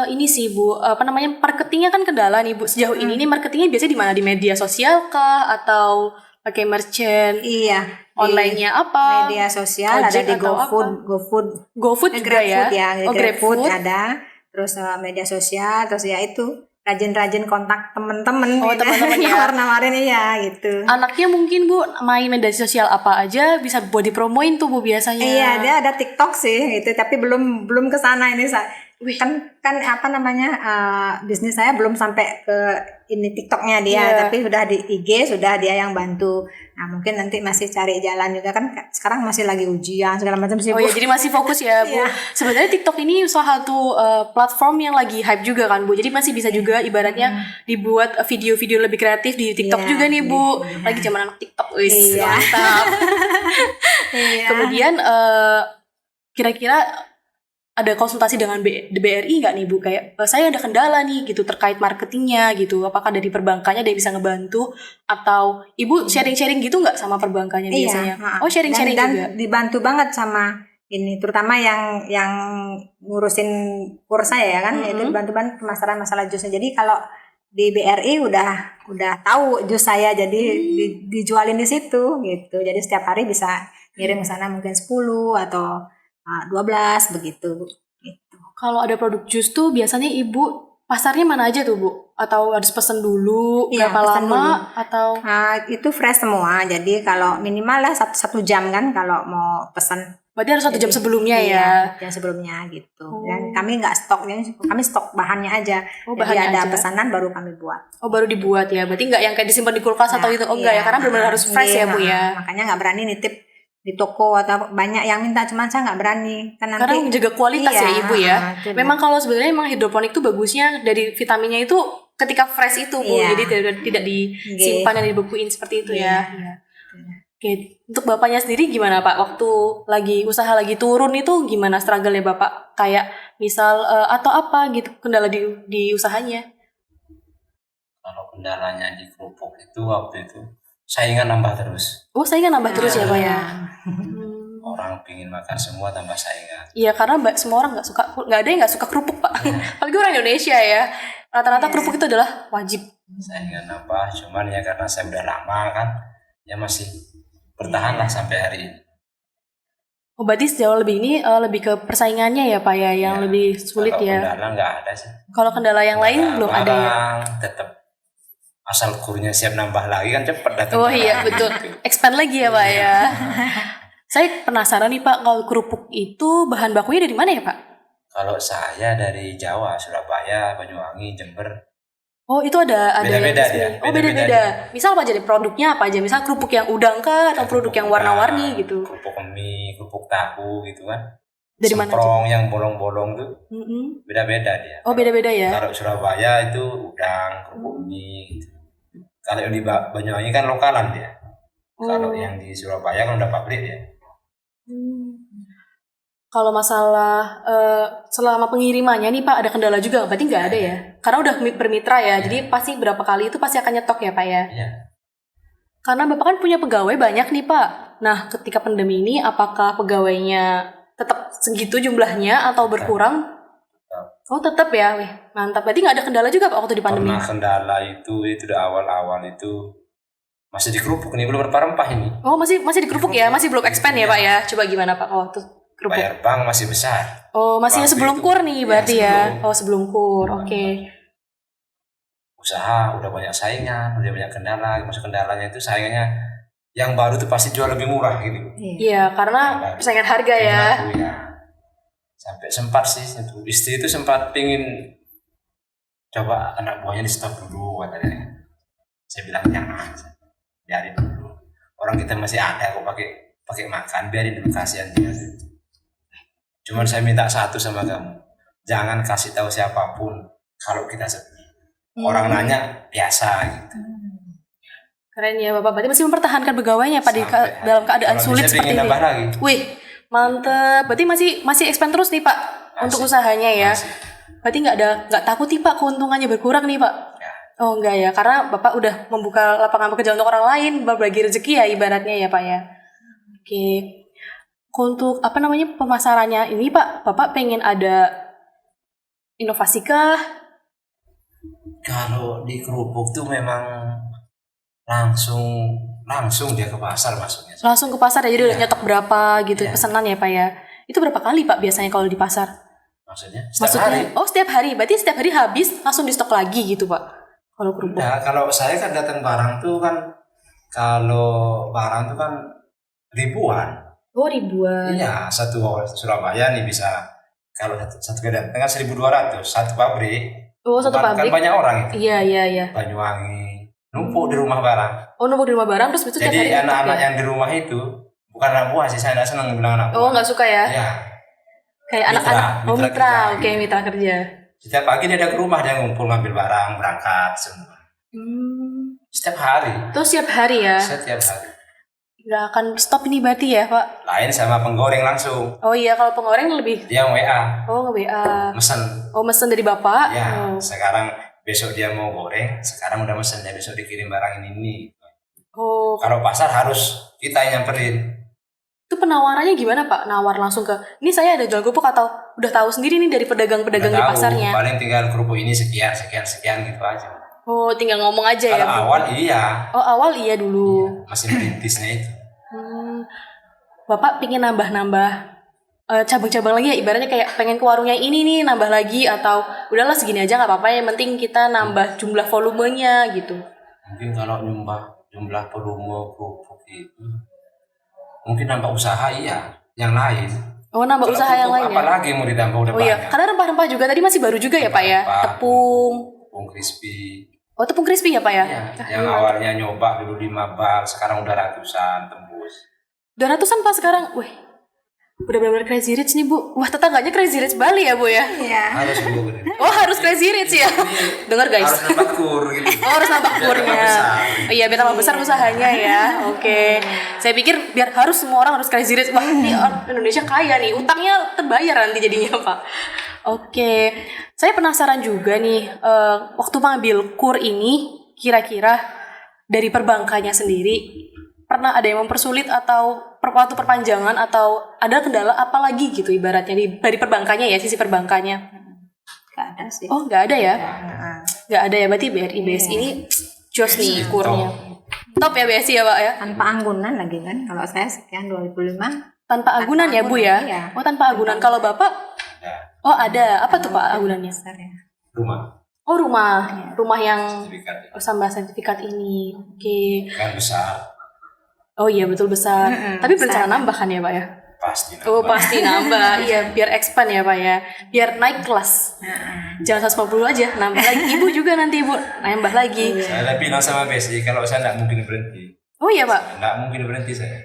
Ini sih Bu, apa namanya marketingnya kan kendala nih Bu. Sejauh ini nih marketingnya biasanya di mana, di media sosial kah atau pakai merchant? Iya. Online-nya apa? Media sosial ada di GoFood juga ya. GrabFood ada. Terus media sosial terus ya itu rajin-rajin kontak temen-temen teman-teman ya nawarin iya gitu. Anaknya mungkin Bu main media sosial apa aja bisa buat dipromoin tuh Bu biasanya. Iya dia ada TikTok sih gitu tapi belum kesana ini kan apa namanya bisnis saya belum sampai ke ini TikToknya dia tapi sudah di IG sudah dia yang bantu. Nah mungkin nanti masih cari jalan juga kan sekarang masih lagi ujian segala macam sih Bu. Oh ya jadi masih fokus ya Bu. Sebenarnya TikTok ini salah satu platform yang lagi hype juga kan Bu. Jadi masih bisa juga ibaratnya dibuat video-video lebih kreatif di TikTok juga nih Bu. Lagi zaman anak TikTok mantap. Kemudian kira-kira ada konsultasi dengan BRI nggak nih Bu? Kayak saya ada kendala nih gitu terkait marketingnya gitu. Apakah dari perbankannya ada yang bisa ngebantu? Atau Ibu sharing-sharing gitu nggak sama perbankannya biasanya? Oh sharing-sharing juga? Dan dibantu banget sama ini terutama yang ngurusin kurs saya ya kan itu dibantu banget pemasaran masalah jusnya. Jadi kalau di BRI udah tahu jus saya jadi dijualin di situ gitu. Jadi setiap hari bisa ngirim ke sana mungkin 10 atau 12 begitu gitu. Kalau ada produk jus tuh biasanya Ibu pasarnya mana aja tuh Bu? Atau harus pesen dulu berapa lama dulu. Atau itu fresh semua. Jadi kalau minimal lah satu jam kan kalau mau pesen. Berarti harus 1 jam sebelumnya ya? Jam sebelumnya gitu. Dan kami nggak stok, kami stok bahannya aja. Jadi ada pesanan baru kami buat. Oh baru dibuat ya? Berarti nggak yang kayak disimpan di kulkas atau itu? Oh enggak ya? Karena benar-benar harus fresh ya Bu ya? Makanya nggak berani nitip di toko atau banyak yang minta cuman saya nggak berani karena menjaga kualitas ya Ibu ya. Memang kalau sebenarnya memang hidroponik itu bagusnya dari vitaminnya itu ketika fresh itu Bu. Jadi tidak disimpan dan dibekuin seperti itu ya. Oke, untuk Bapaknya sendiri gimana Pak? Waktu usaha lagi turun itu gimana struggle ya Bapak? Kayak misal atau apa gitu kendala di usahanya? Kalau kendalanya di kerupuk itu waktu itu saingan nambah terus. Oh saingan nambah terus ya Pak ya? Orang pingin makan semua tambah saingan. Iya, karena semua orang nggak ada yang nggak suka kerupuk Pak. Apalagi orang Indonesia ya. Rata-rata kerupuk itu adalah wajib. Saingan nambah, cuman ya karena saya udah lama kan, ya masih bertahan lah sampai hari ini. Oh, berarti sejauh lebih ini lebih ke persaingannya ya Pak ya, yang Ya, lebih sulit kalau ya. kendala nggak ada sih. Kalau kendala yang lain belum ada ya. Tetap asal kurnya siap nambah lagi kan cepet datang. Oh iya betul, expand lagi ya Pak ya. Saya penasaran nih Pak, kalau kerupuk itu bahan bakunya dari mana ya Pak? Kalau saya dari Jawa, Surabaya, Banyuwangi, Jember. Oh itu ada Beda-beda yang di sini. dia, Oh beda-beda beda-beda. Misal apa jadi produknya apa aja? Misal kerupuk yang udang kah atau produk yang warna-warni gitu? Kerupuk mie, kerupuk tahu gitu kan. Dari mana aja? Semprong yang bolong-bolong tuh Mm-mm. beda-beda dia. Oh beda-beda ya. Kalau Surabaya itu udang, kerupuk mie gitu. Kalau yang di Banyuwangi kan lokalan dia. Kalau yang di Surabaya kan udah pabrik ya. Kalau masalah selama pengirimannya nih Pak ada kendala juga? Berarti nggak ada ya? Karena udah bermitra ya, jadi pasti berapa kali itu pasti akan nyetok ya Pak ya? Iya. Karena Bapak kan punya pegawai banyak nih Pak. Nah ketika pandemi ini apakah pegawainya tetap segitu jumlahnya atau berkurang? Oh tetap ya, wih mantap. Berarti nggak ada kendala juga Pak waktu di pandemi? Pernah kendala itu udah awal-awal itu masih di kerupuk nih, belum rempah-rempah ini. Oh masih di kerupuk ya, masih belum expand ya Pak ya? Coba gimana Pak waktu kerupuk? Bayar bank masih besar. Oh masih Waktu sebelum itu. kur nih berarti Iya, ya? sebelum. Oh sebelum kur, oke. Usaha udah banyak saingan, udah banyak kendala. Maksud kendalanya itu saingannya yang baru tuh pasti jual lebih murah gitu. Iya karena persaingan harga ya. Aku ya. Sampai sempat sih itu istri itu sempat pingin coba anak buahnya di stop dulu katanya. Saya bilang jangan, biarin dulu. Orang kita masih ada kok pakai makan, biarin dulu, kasihan dia. Cuman saya minta satu sama kamu, jangan kasih tahu siapapun kalau kita sepi. Orang nanya biasa gitu. Keren ya Bapak, berarti masih mempertahankan pegawainya Pak dalam keadaan Kalau sulit bisa seperti pengen ini. nambah lagi. Wih, mantep. Berarti masih expand terus nih Pak untuk usahanya ya. Masih. Berarti nggak takut nih Pak keuntungannya berkurang nih Pak? Ya. Oh enggak ya, karena Bapak udah membuka lapangan pekerjaan untuk orang lain, berbagi rezeki ya ibaratnya ya Pak ya. Oke. Untuk pemasarannya ini Pak, Bapak pengen ada inovasi kah? Kalau di kerupuk tuh memang langsung dia ke pasar masuknya. Langsung ke pasar ya, jadi udah nyetok berapa gitu Iya. pesanan ya Pak ya. Itu berapa kali Pak biasanya kalau di pasar? Maksudnya Maksudnya, oh setiap hari, berarti setiap hari habis langsung di stok lagi gitu Pak? Kalau kerupuk? Nah, kalau saya kan datang barang tuh kan, kalau barang tuh kan ribuan. Oh ribuan. Iya, satu Surabaya nih bisa, kalau satu kedatangan 1.200, satu pabrik. Oh satu Kan pabrik? banyak orang itu. Iya. Banyuwangi, numpuk di rumah barang. Oh numpuk di rumah barang terus itu tiap hari Jadi nyetok anak-anak ya? yang di rumah itu, bukan anak buah sih, saya tidak senang bilang anak buah. Oh nggak suka ya? Iya, Kayak Mitra, anak-anak. Oh mitra mitra, kerja. oke mitra kerja. setiap pagi dia ada ke rumah, dia ngumpul ngambil barang, berangkat semua. Setiap hari, Terus setiap hari ya? setiap hari. Nggak akan stop ini berarti ya Pak? Lain sama penggoreng langsung, Oh iya, kalau pengoreng lebih. dia WA, Oh nge-WA. mesen. Oh mesen dari Bapak? Ya, Oh. sekarang besok dia mau goreng, sekarang udah mesen, dia besok dikirim barang ini. Oh, Kalau pasar harus kita yang nyamperin. itu penawarannya gimana Pak? Nawar langsung ke, ini saya ada jual kerupuk atau udah tahu sendiri nih dari pedagang-pedagang di Udah tahu, pasarnya? paling tinggal kerupuk ini sekian gitu aja. Oh, tinggal ngomong aja ya? Kalau Bu? awal iya, Oh, awal iya dulu. masih merintisnya itu. Bapak pingin nambah-nambah cabang-cabang lagi ya? Ibaratnya kayak pengen ke warungnya ini nih, nambah lagi atau udahlah segini aja nggak apa-apa, yang penting kita nambah jumlah volumenya gitu. Mungkin kalau nyumbah jumlah volume kerupuk itu, mungkin nambah usaha iya, yang lain. Oh, nambah Kalau usaha yang kerupuk lain ya? apalagi mau ditambah udah Oh iya, banyak. karena rempah-rempah juga tadi masih baru juga ya Pak ya? Rempah, Tepung. Tepung crispy. Oh, tepung crispy ya Pak ya? Iya, yang awalnya nyoba dulu 5 bal, sekarang udah ratusan tembus. Udah ratusan Pak sekarang. Wih, udah benar-benar crazy rich nih Bu. Wah, tetangganya crazy rich Bali ya Bu ya? Iya. Harus dulu gitu. Oh, harus crazy rich ya? Dengar guys. Harus nambah kur gitu. Oh, harus nambah Biar kurnya. tambah besar. Oh iya, biar tambah besar usahanya ya. Oke. Saya pikir biar harus semua orang harus crazy rich. Wah, ini orang Indonesia kaya nih. Utangnya terbayar nanti jadinya, Pak. Oke. Saya penasaran juga nih, waktu mengambil kur ini, kira-kira dari perbankannya sendiri, pernah ada yang mempersulit atau waktu perpanjangan atau ada kendala apa lagi gitu ibaratnya dari perbankannya ya, sisi perbankannya? Nggak ada sih. Oh nggak ada ya? Heeh. Nggak ada ya, berarti BRI BSI ini jos nih kurnya. Top ya BSI ya Pak ya? Tanpa anggunan lagi kan. Kalau saya sekian 2005. Tanpa agunan ya Bu ya? Iya. Oh tanpa agunan. Kalau Bapak? Ya, Oh ada. Apa tuh Pak agunannya? Besar ya. rumah Oh rumah. Rumah yang sertifikat sama sertifikat ini. Oke. kan besar, Oh iya betul besar. Tapi berencana besar. nambah kan ya Pak ya? pasti Oh pasti nambah. Iya biar expand ya Pak ya. Biar naik kelas. Jangan 150 aja, nambah lagi. Ibu juga nanti Ibu nambah lagi. Saya bilang sama BSI kalau saya nggak mungkin berhenti, Oh iya Pak. nggak mungkin berhenti saya.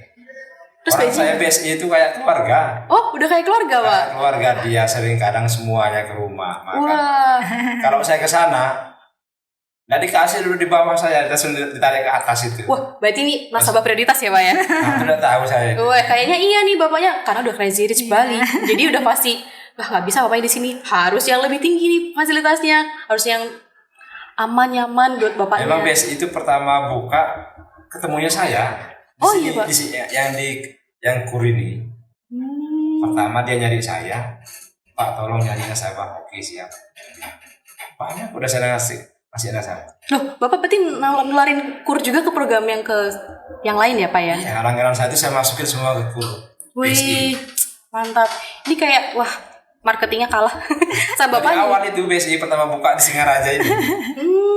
Terus Orang BSI? saya BSI itu kayak keluarga. Oh udah kayak keluarga Pak. Kayak keluarga, dia sering kadang semuanya ke rumah. Maka Wah. kalau saya ke sana, nggak dikasih dulu di bawah saya, langsung ditarik ke atas itu. Wah berarti ini nasabah prioritas ya Pak ya? Nah, sudah tahu saya. Wah kayaknya iya nih bapaknya karena udah Crazy Rich Bali. Jadi udah pasti wah nggak bisa bapaknya di sini. Harus yang lebih tinggi nih fasilitasnya. Harus yang aman nyaman buat bapaknya. Memang BSI itu pertama buka ketemunya saya. Oh, iya, Pak. Di sini yang kur ini. Pertama dia nyari saya, Pak tolong nyari nasabah. Oke siap. Paknya udah saya ngasih nasabah. Loh bapak berarti nularin kur juga ke program yang ke yang lain ya Pak ya? Iya, langganan saya itu saya masukin semua ke kur. BSI. Wih mantap. Ini kayak wah marketingnya kalah sama Dari bapaknya. awal itu BSI pertama buka di Singaraja ini.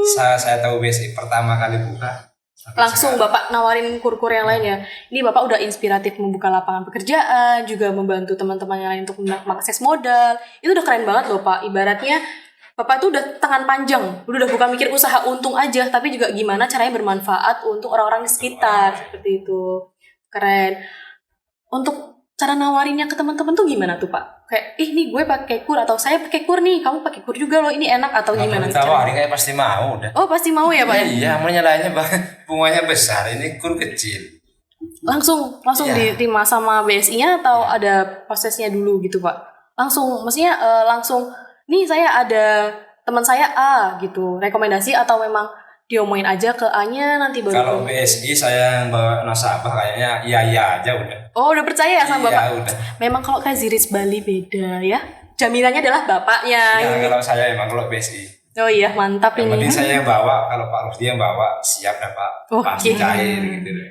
Saya tahu BSI pertama kali buka. sampai Langsung sekarang. Bapak nawarin kur-kur yang lain ya. Ini Bapak udah inspiratif membuka lapangan pekerjaan, juga membantu teman-teman yang lain untuk mengakses modal. Itu udah keren banget loh Pak. Ibaratnya Bapak tuh udah tangan panjang, udah bukan mikir usaha untung aja, tapi juga gimana caranya bermanfaat untuk orang-orang di sekitar, seperti itu. Keren. Untuk cara nawarinnya ke teman-teman tuh gimana tuh Pak? Kayak, nih gue pakai kur atau saya pakai kur nih, kamu pakai kur juga loh, ini enak atau Nggak gimana? perlu ditawarin, kayak pasti mau udah. Oh pasti mau ya Pak ya? Iya, nyalainnya bunganya besar, ini kur kecil. Langsung Iya. diterima sama BSI-nya atau ada prosesnya dulu gitu Pak? Langsung, maksudnya langsung, nih saya ada teman saya A gitu, rekomendasi atau memang diomongin aja ke A-nya nanti baru. Kalau BSI saya yang bawa nasabah kayaknya iya aja udah. Oh udah percaya ya sama Iya Bapak? udah. Memang kalau Crazy Rich Bali beda ya. Jaminannya adalah bapaknya. Ya kalau saya emang kalau BSI. Oh iya mantap Yang ini. penting saya yang bawa, kalau Pak Rusdi yang bawa siap dah Pak. Oke. Pasti cair gitu deh.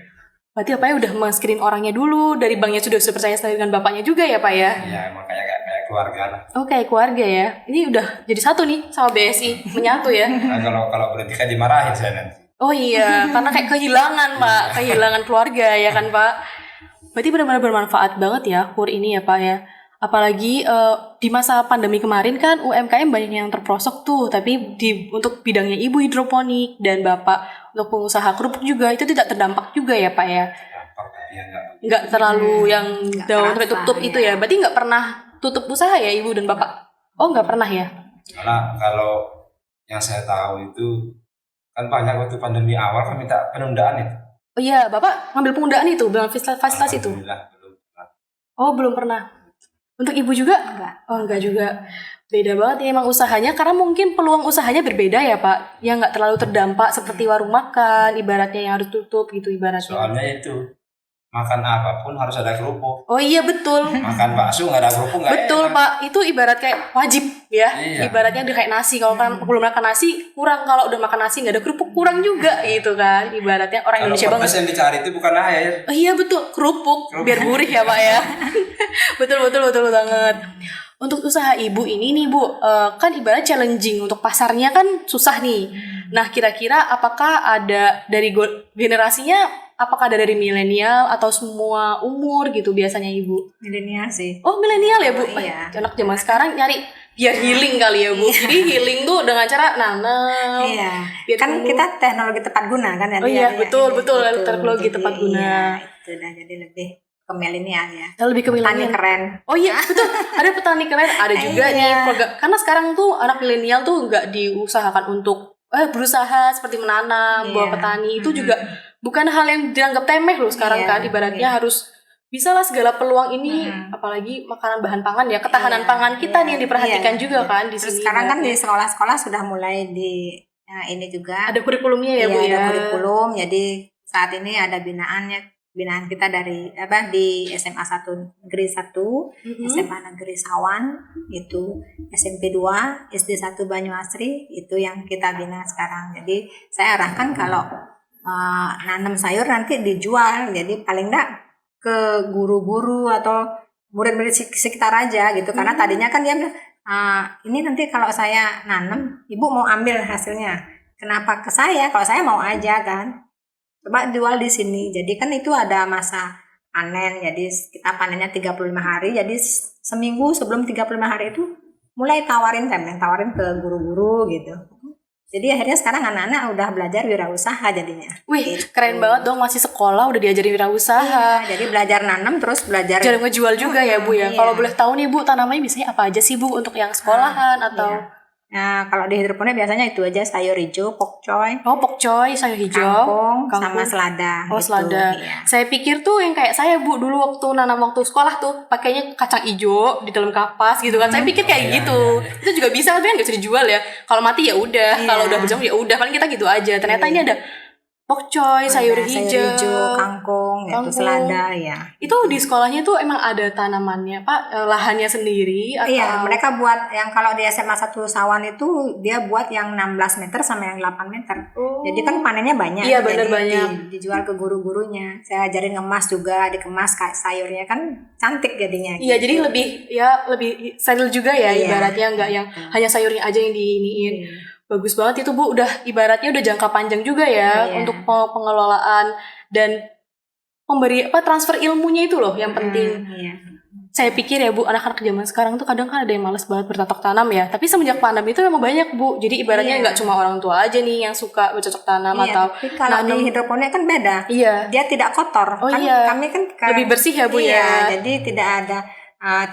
Berarti bapaknya udah men-screen orangnya dulu, dari banknya sudah percaya dengan bapaknya juga ya Pak ya? Iya emang kayak keluarga lah. Oke keluarga ya. Ini udah jadi satu nih sama BSI, menyatu ya. Nah, kalau berhenti kan dimarahin saya nanti. Oh iya, karena kayak kehilangan Pak, kehilangan keluarga ya kan Pak. Berarti benar-benar bermanfaat banget ya kur ini ya Pak ya. Apalagi di masa pandemi kemarin kan UMKM banyak yang terprosok tuh, tapi untuk bidangnya ibu hidroponik dan bapak untuk pengusaha kerupuk juga itu tidak terdampak juga ya Pak ya. Dampak tapi ya enggak. Nggak terlalu yang Nggak down sampai terasa, tutup itu ya. Berarti nggak pernah tutup usaha ya ibu dan bapak? Oh nggak pernah ya? Karena kalau yang saya tahu itu kan banyak waktu pandemi awal kan minta penundaan itu. Oh iya, bapak ngambil penundaan itu dengan fasilitas itu? Alhamdulillah belum pernah. Oh belum pernah. Untuk ibu juga? Enggak. Oh enggak juga. Beda banget ya emang usahanya karena mungkin peluang usahanya berbeda ya Pak. Yang nggak terlalu terdampak seperti warung makan, ibaratnya yang harus tutup gitu ibaratnya. Soalnya itu makan apapun harus ada kerupuk. Oh iya betul. Makan bakso nggak ada kerupuk nggak Betul enak. Pak, itu ibarat kayak wajib ya. Iya. Ibaratnya udah kayak nasi. Kalau kan belum makan nasi kurang, kalau udah makan nasi nggak ada kerupuk kurang juga gitu kan. Ibaratnya orang Kalau Indonesia banget. pedas yang dicari itu bukan air. Oh, iya betul, kerupuk biar gurih ya Pak ya. betul banget. Untuk usaha ibu ini nih Bu, kan ibarat challenging untuk pasarnya kan susah nih. Nah kira-kira apakah ada dari generasinya? Apakah ada dari milenial atau semua umur gitu biasanya ibu? Milenial sih. Oh milenial ya Bu? Oh, iya. Anak zaman sekarang nyari biar healing kali ya Bu. Jadi healing tuh dengan cara nanam. Iya. biar Kan tumbuh. kita teknologi tepat guna kan. Oh iya, betul, teknologi Jadi, tepat guna. Iya, itu dah jadi lebih ke milenial ya. Lebih ke Petani milenial. keren. Oh iya betul, ada petani keren, ada juga Iya. nih program. Karena sekarang tuh anak milenial tuh nggak diusahakan untuk berusaha seperti menanam, Iya. buah petani itu juga bukan hal yang dianggap temeh loh sekarang Iya, kan. Ibaratnya harus bisa lah segala peluang ini, apalagi makanan bahan pangan ya, ketahanan Iya, pangan kita iya, nih yang diperhatikan iya. juga kan di Terus sini. sekarang kan di ibaratnya. sekolah-sekolah sudah mulai di ini juga. ada kurikulumnya ya Bu Iya, ya. ada kurikulum. Jadi saat ini ada binaan kita dari di SMA 1 Negeri 1, SMA Negeri Sawan, itu SMP 2, SD 1 Banyuasri, itu yang kita bina sekarang. Jadi saya arahkan kalau nanam sayur nanti dijual, jadi paling enggak ke guru-guru atau murid-murid sekitar aja gitu. Karena tadinya kan dia bilang, ini nanti kalau saya nanam, ibu mau ambil hasilnya. Kenapa ke saya? Kalau saya mau aja kan. Coba jual di sini. Jadi kan itu ada masa panen. Jadi kita panennya 35 hari. Jadi seminggu sebelum 35 hari itu mulai tawarin ke guru-guru gitu. Jadi akhirnya sekarang anak-anak udah belajar wirausaha jadinya. Wih, gitu. keren banget dong, masih sekolah udah diajarin wirausaha. Iya, jadi belajar nanam terus belajar ngejual juga ya Bu ya. Iya. Kalau boleh tahu nih Bu, tanamannya biasanya apa aja sih Bu untuk yang sekolahan atau Iya. Nah, kalau di hidroponik biasanya itu aja, sayur hijau, pokcoy, pokcoy, sayur hijau, kangkung, sama selada. Oh, gitu. selada. Iya. Saya pikir tuh yang kayak saya Bu dulu waktu nanam waktu sekolah tuh pakainya kacang hijau di dalam kapas gitu kan. Saya pikir kayak gitu. Itu juga bisa tapi kan nggak bisa dijual ya. Kalau mati ya udah, kalau udah berjamur ya udah. Paling kita gitu aja. Ternyata ini ada pokcoy, sayur hijau, kangkung, gitu, selada ya. Itu di sekolahnya tuh emang ada tanamannya Pak, lahannya sendiri atau? Iya, mereka buat yang kalau di SMA 1 Sawan itu dia buat yang 16 meter sama yang 8 meter. Oh. Jadi kan panennya banyak. Iya, benar jadi banyak. Dijual ke guru-gurunya. Saya ajarin ngemas juga, dikemas kayak sayurnya kan cantik jadinya. Iya, gitu. jadi lebih steril juga ya, Iya. ibaratnya nggak yang hanya sayurnya aja yang diiniin. Bagus banget itu Bu, ibaratnya udah jangka panjang juga ya untuk pengelolaan dan transfer ilmunya itu loh yang penting. Iya. Saya pikir ya Bu, anak-anak zaman sekarang tuh kadang kan ada yang males banget bercocok tanam ya. Tapi semenjak pandemi itu memang banyak Bu. Jadi ibaratnya nggak cuma orang tua aja nih yang suka bercocok tanam atau tapi kalau di hidroponik kan beda. Iya. Dia tidak kotor. Oh kan iya. Kami kan lebih bersih ya Bu ya. Jadi tidak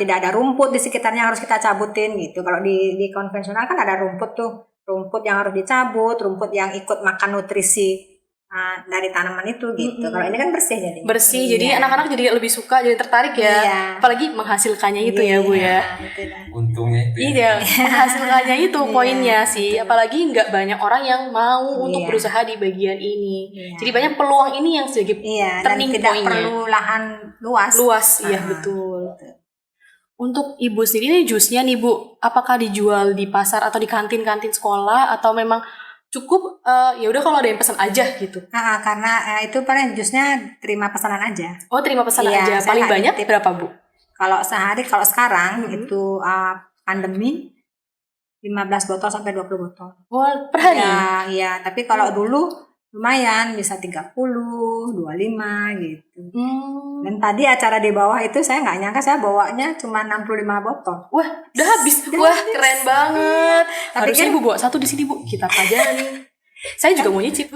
ada rumput di sekitarnya harus kita cabutin gitu. Kalau di konvensional kan ada rumput tuh. Rumput yang harus dicabut, rumput yang ikut makan nutrisi dari tanaman itu gitu. Kalau ini kan bersih jadi. Bersih, jadi anak-anak jadi lebih suka, jadi tertarik ya. Iya. Apalagi menghasilkannya itu ya Bu ya. Untungnya itu. Iya, menghasilkannya itu poinnya sih. Apalagi nggak banyak orang yang mau untuk berusaha di bagian ini. Jadi banyak peluang ini yang sebagai turning dan tidak point-nya. perlu lahan luas. Iya betul. Untuk Ibu sendiri nih jusnya nih Bu, apakah dijual di pasar atau di kantin-kantin sekolah atau memang cukup ya udah kalau ada yang pesan aja gitu? Karena itu paling jusnya terima pesanan aja. Oh, terima pesanan aja. Paling banyak berapa Bu? Kalau sekarang itu pandemi 15 botol sampai 20 botol. Oh, per hari? Iya, tapi kalau dulu lumayan bisa 30, 25 gitu. Dan tadi acara di bawah itu saya nggak nyangka saya bawanya cuma 65 botol. Wah, udah habis. Wah, keren banget. Harusnya Ibu bawa satu di sini Bu. Kita aja nih. Saya juga mau nyicip.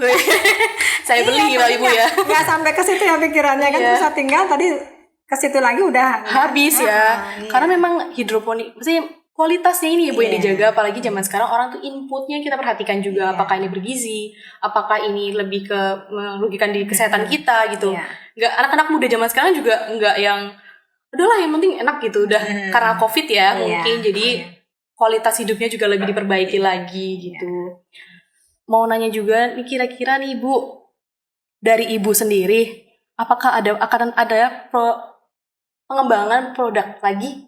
Saya beli lah Ibu ya. Nggak sampai ke situ ya pikirannya kan bisa tinggal tadi ke situ lagi udah habis ya. Karena memang hidroponik, maksudnya kualitasnya ini Ibu yang dijaga, apalagi zaman sekarang orang tuh inputnya kita perhatikan juga, apakah ini bergizi, apakah ini lebih ke merugikan di kesehatan kita gitu. Nggak, anak-anak muda zaman sekarang juga nggak yang udahlah yang penting enak gitu, udah karena COVID ya mungkin jadi kualitas hidupnya juga lebih diperbaiki lagi gitu. Mau nanya juga nih kira-kira nih Ibu, dari Ibu sendiri apakah akan ada pengembangan produk lagi?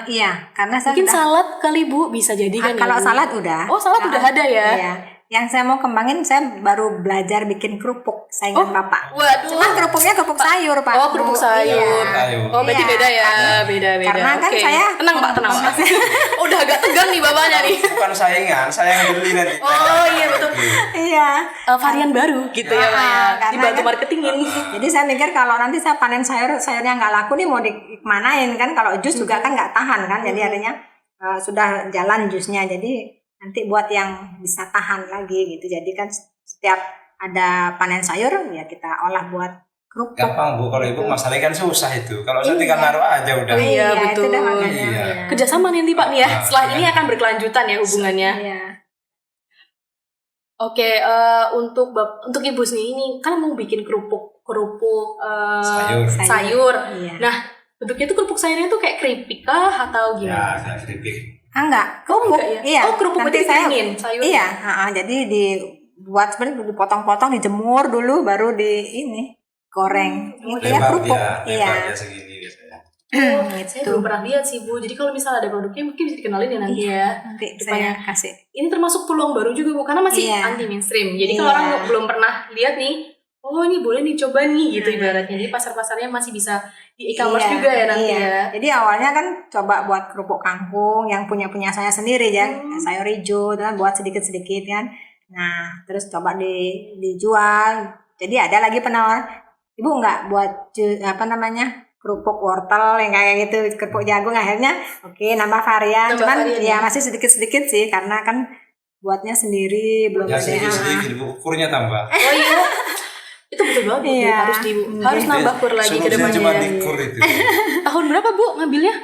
Iya, karena saya mungkin salad kali Bu bisa jadi kan kalau ya, salad udah. Oh, salad udah ada ya? Iya. Yang saya mau kembangin, saya baru belajar bikin kerupuk saingan Bapak. Waduh. Cuman kerupuknya kerupuk sayur, Pak. Oh, kerupuk sayur. Iya. Oh, berarti beda ya, beda. Karena kan saya tenang Pak. Udah agak tegang nih Bapaknya nih. Bukan saingan, saya yang beli nanti. Oh iya betul. Iya. Varian baru gitu ya Pak ya. Dibantu marketingin. Jadi saya mikir kalau nanti saya panen sayurnya nggak laku nih mau dikemanain kan? Kalau jus juga kan nggak tahan kan? Jadi artinya sudah jalan jusnya. Jadi nanti buat yang bisa tahan lagi gitu. Jadi kan setiap ada panen sayur ya kita olah buat kerupuk. Gampang Bu, kalau Ibu masalahnya kan susah itu. Kalau saya tinggal naruh aja udah. Iya betul. Iya. Kerjasama nanti Pak nih ya. Setelah ini akan berkelanjutan ya hubungannya. Iya. Oke, untuk Ibu sendiri ini kan mau bikin kerupuk sayur. Iya. Nah, bentuknya tuh kerupuk sayurnya tuh kayak keripik kah atau gimana? Ya, kayak keripik. Enggak, kerupuk. Ya? Iya. Oh, kerupuk nanti berarti saya dikeringin sayurnya. Iya, jadi buat sebenarnya dipotong-potong, dijemur dulu, baru goreng. Gitu ya, kerupuk. Iya. Lebarnya segini biasanya. Saya belum pernah lihat sih Bu. Jadi kalau misalnya ada produknya mungkin bisa dikenalin ya nanti ya. Nanti Depannya. saya kasih. Ini termasuk peluang baru juga Bu, karena masih Iya. anti mainstream. Jadi kalau Iya. orang belum pernah lihat nih, oh ini boleh nih coba nih gitu ibaratnya. Jadi pasar-pasarnya masih bisa di e-commerce juga ya nanti ya. Jadi awalnya kan coba buat kerupuk kangkung yang punya saya sendiri ya, sayur hijau, dan buat sedikit-sedikit kan. Nah, terus coba dijual. Jadi ada lagi penawar, Ibu nggak buat kerupuk wortel yang kayak gitu, kerupuk jagung. Akhirnya oke, nambah varian. Cuman ya masih sedikit-sedikit sih, karena kan buatnya sendiri belum Ya ada. sedikit ukurnya tambah. Oh iya. Itu betul banget Bu. Iya. Harus nambah kur lagi ke Solusinya depannya. cuma dikur itu. Tahun berapa Bu ngambilnya?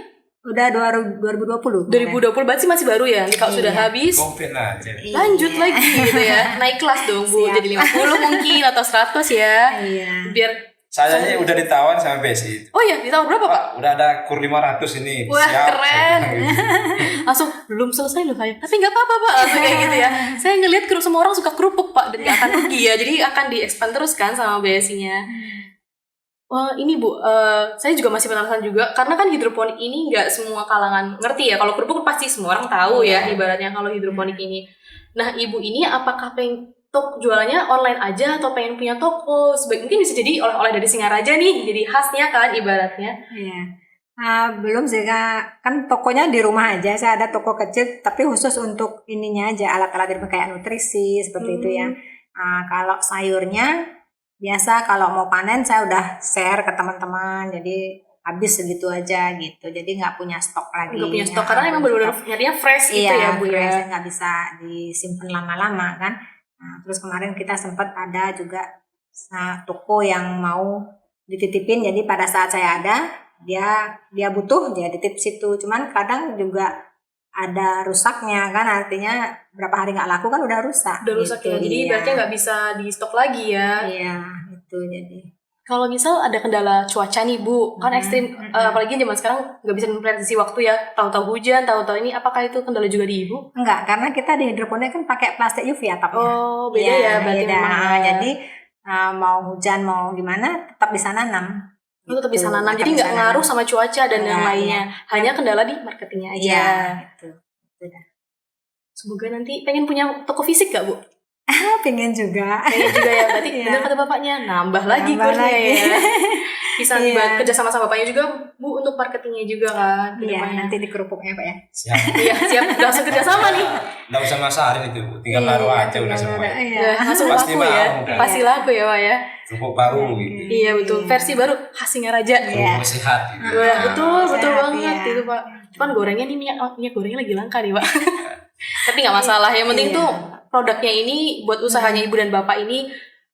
Udah 2020. 2020 berarti masih baru ya. Nih kalau sudah habis Komplit aja. lanjut lagi gitu ya. Naik kelas dong Bu. Siap. Jadi 50 mungkin atau 100 ya. Iya. Biar Sayanya udah ditawar sama BSI. oh iya, di tahun berapa Pak? Udah ada kur 500 ini. Wah, Siap, keren. saya bilang gitu. Langsung belum selesai loh saya. Tapi nggak apa-apa Pak. Langsung kayak gitu ya. Saya ngelihat semua orang suka kerupuk Pak dan nggak akan rugi ya. Jadi akan di-expand terus kan sama BSI-nya. Wah ini Bu, saya juga masih penasaran juga karena kan hidroponik ini nggak semua kalangan ngerti ya. Kalau kerupuk pasti semua orang tahu ya ibaratnya kalau hidroponik ini. Nah Ibu ini apakah pengen jualannya online aja atau pengen punya toko? Mungkin bisa jadi oleh-oleh dari Singaraja nih, jadi khasnya kan ibaratnya. Iya. Belum sih Kak. Kan tokonya di rumah aja. Saya ada toko kecil tapi khusus untuk ininya aja, alat-alat kayak nutrisi seperti itu ya. Kalau sayurnya biasa kalau mau panen saya udah share ke teman-teman. Jadi habis segitu aja gitu. Jadi nggak punya stok lagi. Nggak punya stok karena emang benar-benar nyarinya fresh gitu ya Bu ya. Iya, nggak bisa disimpan lama-lama kan. Nah, terus kemarin kita sempat ada juga toko yang mau dititipin. Jadi pada saat saya ada, dia butuh dia titip situ. Cuman kadang juga ada rusaknya kan, artinya berapa hari nggak laku kan udah rusak. Udah rusak ya. Jadi berarti nggak bisa di stok lagi ya. Iya, itu jadi. Kalau misal ada kendala cuaca nih Bu, kan ekstrim, apalagi zaman sekarang nggak bisa memprediksi waktu ya, tahu-tahu hujan, tahu-tahu ini, apakah itu kendala juga di Ibu? Enggak, karena kita di hidroponik kan pakai plastik UV atapnya. Oh, beda ya berarti beda. memang ya. Jadi mau hujan mau gimana tetap bisa nanam. Oh, tetap bisa nanam, jadi nggak ngaruh sama cuaca dan yang lainnya, hanya kendala di marketingnya aja. Iya, gitu. Semoga nanti pengen punya toko fisik gak Bu? Pengen juga. Pengen juga ya, berarti benar kata bapaknya, nambah lagi kurnya ya. Bisa kerja sama bapaknya juga Bu untuk marketingnya juga kan. Iya, nanti di kerupuknya Pak ya. Siap. Iya, siap. Udah langsung kerja sama nih. Nggak usah masarin itu, Bu. Tinggal naruh aja udah semua. Udah langsung Pasti laku ya. mau, kan? Pasti laku ya Pak ya. Kerupuk baru gitu. Iya betul, versi baru khas Singaraja. Kerupuk sehat gitu. Wah, betul Sehat, banget iya. itu Pak. Cuman gorengnya nih minyak gorengnya lagi langka nih Pak. Tapi nggak masalah, yang penting tuh produknya ini buat usahanya Ibu dan Bapak ini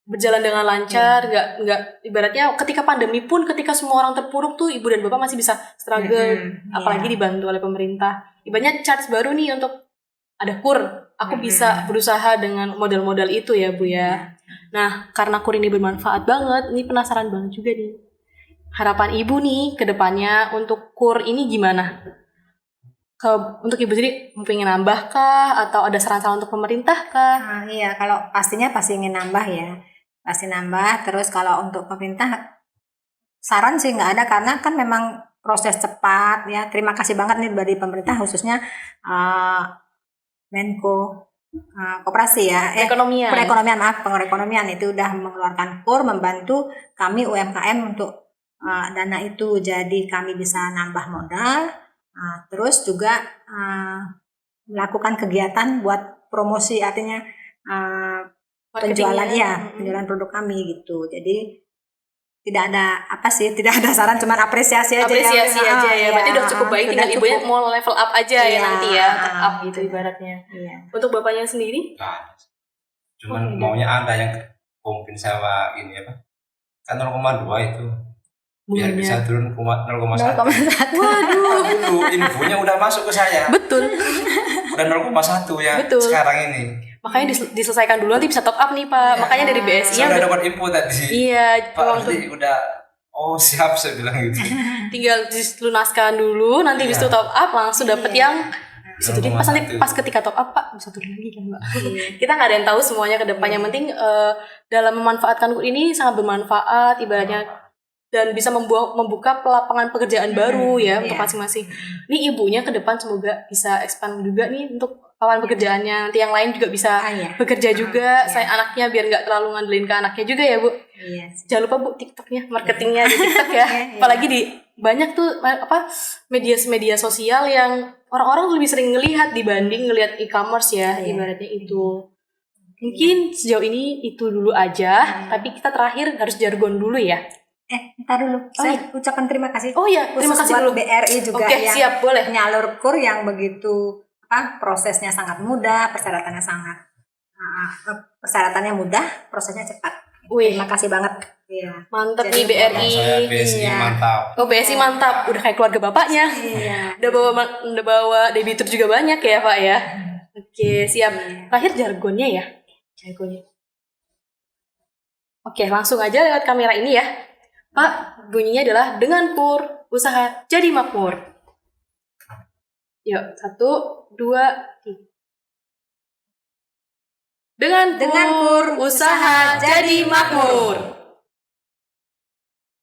berjalan dengan lancar, nggak ibaratnya ketika pandemi pun ketika semua orang terpuruk tuh Ibu dan Bapak masih bisa struggle, apalagi dibantu oleh pemerintah. Ibaratnya chance baru nih untuk ada kur, aku bisa berusaha dengan modal-modal itu ya Bu ya. Nah karena kur ini bermanfaat banget, ini penasaran banget juga nih. Harapan Ibu nih ke depannya untuk kur ini gimana? Untuk Ibu sendiri mau pengen nambah kah atau ada saran-saran untuk pemerintah kah? Iya, kalau pastinya pasti ingin nambah ya. Pasti nambah. Terus kalau untuk pemerintah saran sih nggak ada karena kan memang proses cepat ya. Terima kasih banget nih dari pemerintah khususnya Menko Koperasi ya. Perekonomian itu udah mengeluarkan kur membantu kami UMKM untuk dana itu. Jadi kami bisa nambah modal. Terus juga melakukan kegiatan buat promosi, artinya penjualan penjualan produk kami gitu. Jadi tidak ada saran, cuman apresiasi aja ya. Berarti udah cukup baik, tinggal Ibunya mau level up aja ya nanti ya, up gitu ibaratnya. Untuk Bapaknya sendiri? Nah, cuman maunya ada yang kompin sama ini apa? Kan 0,2 itu. Biar bisa turun 0,1. Waduh. Itu infonya udah masuk ke saya. Betul. Udah 0,1 ya sekarang ini. Makanya diselesaikan dulu nanti bisa top up nih Pak. Makanya dari BSI saya udah dapat info tadi. Iya, Pak Ardi udah siap saya bilang gitu. Tinggal dilunaskan dulu, nanti bisa top up langsung dapat yang Bisa jadi pas nanti pas ketika top up Pak bisa turun lagi kan Mbak. Kita nggak ada yang tahu semuanya ke depan. Yang penting dalam memanfaatkan kur ini sangat bermanfaat ibaratnya dan bisa membuka lapangan pekerjaan baru ya untuk masing-masing. Ini ibunya ke depan semoga bisa expand juga nih untuk lapangan pekerjaannya. Nanti yang lain juga bisa bekerja juga. Saya anaknya biar nggak terlalu ngandelin ke anaknya juga ya Bu. Jangan lupa Bu TikToknya, marketingnya di TikTok ya. Apalagi di banyak tuh media sosial yang orang-orang lebih sering ngelihat dibanding ngelihat e-commerce ya, ibaratnya itu. Mungkin sejauh ini itu dulu aja, tapi kita terakhir harus jargon dulu ya. Ntar dulu. Saya ucapkan terima kasih. Oh iya, terima kasih buat dulu. BRI juga yang siap, boleh. Nyalur kur yang begitu prosesnya sangat mudah, persyaratannya mudah, prosesnya cepat. Terima kasih banget. Iya. Mantap nih BRI. Saya BSI mantap. Oh BSI mantap, udah kayak keluarga bapaknya. Udah bawa debitur juga banyak ya Pak ya. Oke siap. Terakhir jargonnya ya. Oke langsung aja lewat kamera ini ya. Pak bunyinya adalah dengan kur usaha jadi makmur. Yuk 1, 2, 3. Dengan kur usaha jadi makmur.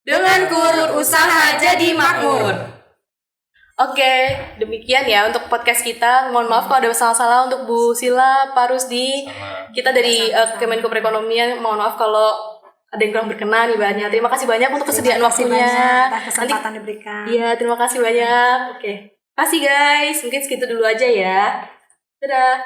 Dengan kur usaha jadi makmur. Oke, demikian ya untuk podcast kita. Mohon maaf kalau ada salah-salah untuk Bu Sila, Pak Rusdi. Kita dari Kemenko Perekonomian, mohon maaf kalau ada yang kurang berkenan ibaratnya. Terima kasih banyak untuk kesediaan waktunya. Kesempatan diberikan. Iya, terima kasih banyak. Oke. Kasih guys. Mungkin segitu dulu aja ya. Dadah.